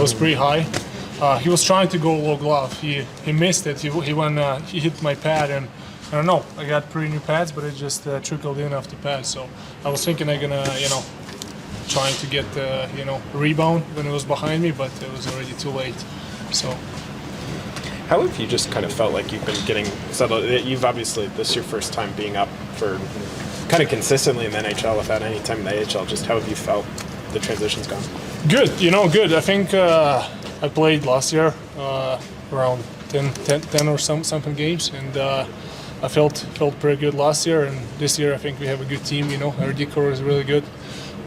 was pretty high. He was trying to go low glove. He missed it. He hit my pad, and I don't know. I got pretty new pads, but it just trickled in off the pad. So I was thinking I'm gonna, trying to get rebound when it was behind me, but it was already too late. So. How have you just kind of felt like you've been getting settled? You've obviously, this is your first time being up for kind of consistently in the NHL, if at any time in the AHL. Just how have you felt the transition's gone? Good, good. I think I played last year around 10 or something games, and I felt pretty good last year. And this year I think we have a good team. Our decor is really good.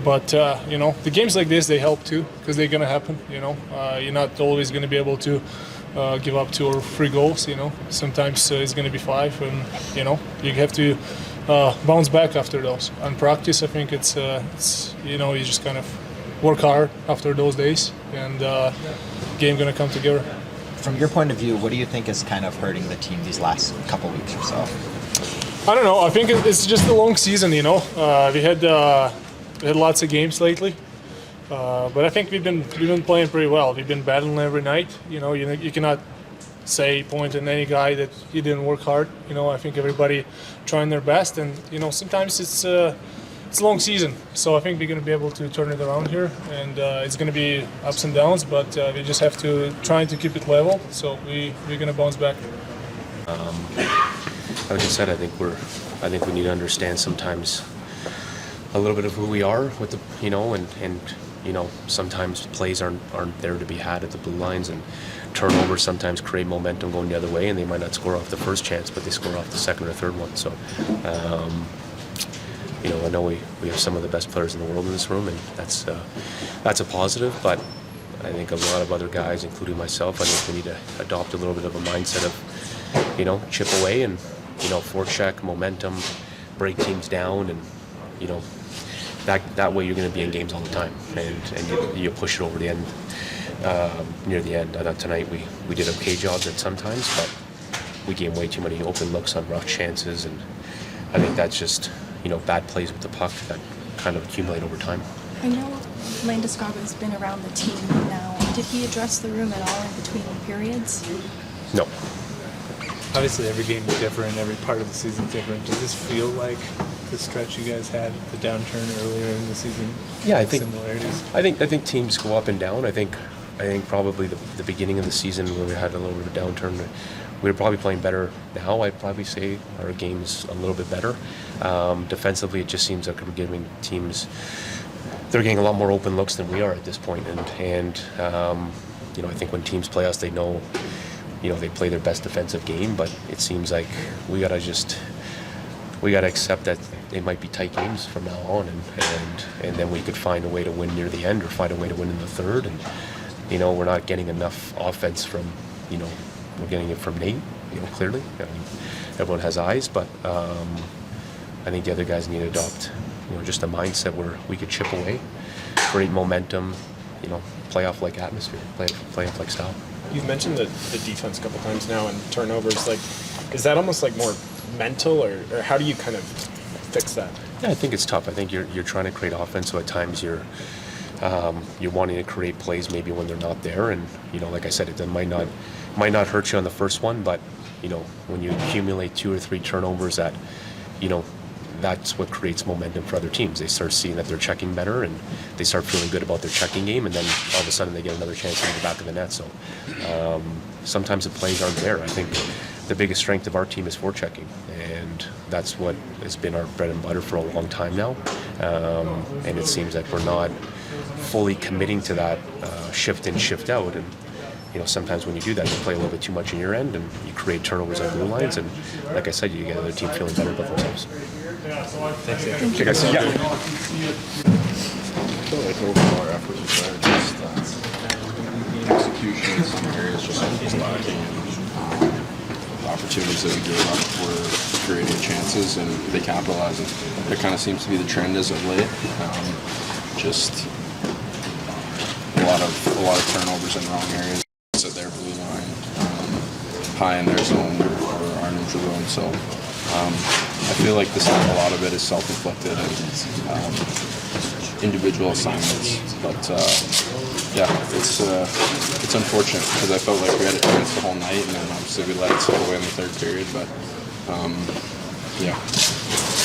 But the games like this, they help too, because they're gonna happen. You're not always gonna be able to give up 2 or 3 goals. Sometimes it's gonna be 5, and you have to bounce back after those. On practice, I think it's you just kind of work hard after those days, and game gonna come together. From your point of view, what do you think is kind of hurting the team these last couple weeks or so? I don't know. I think it's just a long season. We had lots of games lately, but I think we've been playing pretty well. We've been battling every night. You cannot point at any guy that he didn't work hard. I think everybody trying their best, and sometimes it's a long season. So I think we're going to be able to turn it around here, and it's going to be ups and downs, but we just have to try to keep it level. So we're going to bounce back. Like I said, I think we need to understand sometimes a little bit of who we are with the, and sometimes plays aren't there to be had at the blue lines, and turnovers sometimes create momentum going the other way, and they might not score off the first chance, but they score off the second or third one. So, I know we have some of the best players in the world in this room, and that's a positive. But I think a lot of other guys, including myself, I think we need to adopt a little bit of a mindset of, chip away and, forecheck, momentum, break teams down, and, that way you're going to be in games all the time, and you push it over the end, near the end. I thought tonight we did okay jobs at sometimes, but we gave way too many open looks on rough chances, and I think that's just, bad plays with the puck that kind of accumulate over time. I know Landeskog's been around the team now. Did he address the room at all in between periods? No. Obviously every game is different, every part of the season is different. Does this feel like the stretch you guys had, the downturn earlier in the season? Yeah, I think similarities. I think teams go up and down. I think probably the beginning of the season where we had a little bit of a downturn, we were probably playing better now. I'd probably say our game's a little bit better. Defensively, it just seems like we're giving teams, they're getting a lot more open looks than we are at this point. And I think when teams play us, they know, they play their best defensive game, but it seems like we gotta accept that it might be tight games from now on, and then we could find a way to win near the end, or find a way to win in the third. And we're not getting enough offense from, we're getting it from Nate, clearly. I mean, everyone has eyes, but I think the other guys need to adopt, just a mindset where we could chip away, create momentum, playoff-like atmosphere, playoff-like style. You've mentioned the defense a couple times now, and turnovers. Like, is that almost like more mental, or how do you kind of fix that? Yeah, I think it's tough. I think you're trying to create offense, so at times you're wanting to create plays maybe when they're not there, and like I said, it might not hurt you on the first one, but when you accumulate 2 or 3 turnovers, that that's what creates momentum for other teams. They start seeing that they're checking better, and they start feeling good about their checking game, and then all of a sudden they get another chance in the back of the net. So sometimes the plays aren't there. I think the biggest strength of our team is forechecking, and that's what has been our bread and butter for a long time now. And it seems like we're not fully committing to that shift in, shift out. And sometimes when you do that, you play a little bit too much in your end, and you create turnovers on blue lines. And like I said, you get the other team feeling better about themselves. Thanks, Dave. Okay, guys. Yeah. I feel like overall our effort was there, just execution in some areas just lacking, and the opportunities that we gave up were creating chances, and they capitalized. And it kind of seems to be the trend as of late. Just a lot of turnovers in wrong areas at their blue line, high in their zone or our neutral zone. So I feel like a lot of it is self-inflicted and individual assignments. But yeah, it's unfortunate because I felt like we had a chance the whole night, and then obviously we let it slip away in the third period. But yeah.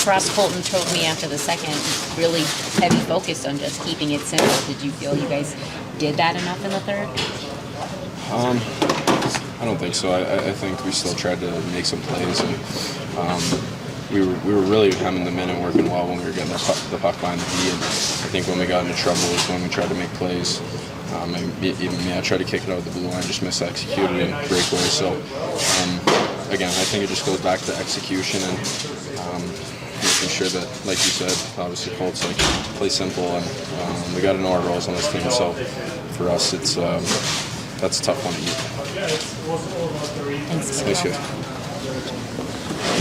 Ross Colton told me after the second, really heavy focus on just keeping it simple. Did you feel you guys did that enough in the third? I don't think so. I think we still tried to make some plays, and we were really hemming them in and working well when we were getting the puck behind the D. And I think when we got into trouble was when we tried to make plays. Even me, I tried to kick it out of the blue line, just mis-executed in breakaway. So again, I think it just goes back to execution and making sure that, like you said, obviously Colts like play simple, and we got to know our roles on this team. So for us, it's that's a tough one to eat. Thanks. Thanks, guys.